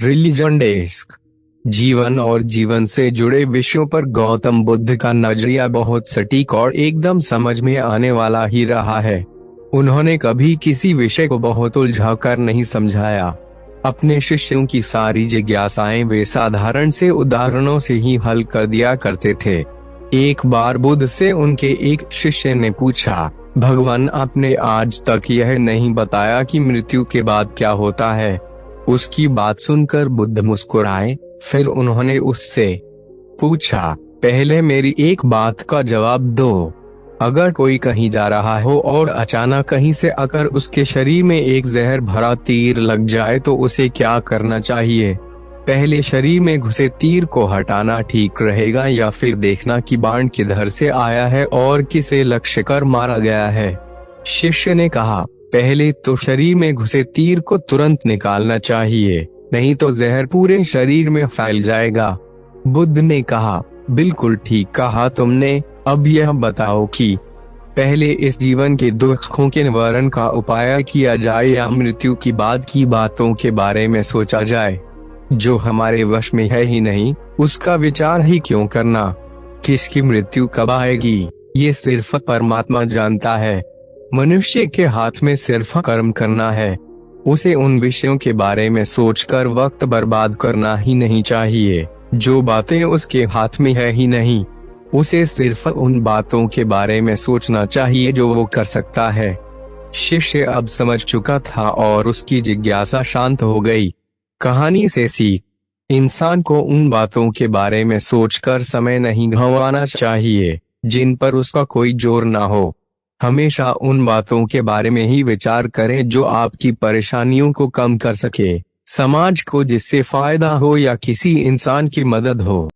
Religion desk. जीवन और जीवन से जुड़े विषयों पर गौतम बुद्ध का नजरिया बहुत सटीक और एकदम समझ में आने वाला ही रहा है। उन्होंने कभी किसी विषय को बहुत उलझा कर नहीं समझाया। अपने शिष्यों की सारी जिज्ञासाएं वे साधारण से उदाहरणों से ही हल कर दिया करते थे। एक बार बुद्ध से उनके एक शिष्य ने पूछा, भगवान, आपने आज तक यह नहीं बताया कि मृत्यु के बाद क्या होता है। उसकी बात सुनकर बुद्ध मुस्कुराए। फिर उन्होंने उससे पूछा, पहले मेरी एक बात का जवाब दो। अगर कोई कहीं जा रहा हो और अचानक कहीं से आकर उसके शरीर में एक जहर भरा तीर लग जाए तो उसे क्या करना चाहिए? पहले शरीर में घुसे तीर को हटाना ठीक रहेगा या फिर देखना कि बाण किधर से आया है और किसे लक्ष्य कर मारा गया है? शिष्य ने कहा, पहले तो शरीर में घुसे तीर को तुरंत निकालना चाहिए, नहीं तो जहर पूरे शरीर में फैल जाएगा। बुद्ध ने कहा, बिल्कुल ठीक कहा तुमने। अब यह बताओ कि पहले इस जीवन के दुखों के निवारण का उपाय किया जाए या मृत्यु की बाद की बातों के बारे में सोचा जाए? जो हमारे वश में है ही नहीं, उसका विचार ही क्यों करना? किसकी मृत्यु कब आएगी, ये सिर्फ परमात्मा जानता है। मनुष्य के हाथ में सिर्फ कर्म करना है। उसे उन विषयों के बारे में सोचकर वक्त बर्बाद करना ही नहीं चाहिए जो बातें उसके हाथ में है ही नहीं। उसे सिर्फ उन बातों के बारे में सोचना चाहिए जो वो कर सकता है। शिष्य अब समझ चुका था और उसकी जिज्ञासा शांत हो गई। कहानी से सीख, इंसान को उन बातों के बारे में सोचकर समय नहीं गंवाना चाहिए जिन पर उसका कोई जोर ना हो। हमेशा उन बातों के बारे में ही विचार करें जो आपकी परेशानियों को कम कर सके, समाज को जिससे फायदा हो या किसी इंसान की मदद हो।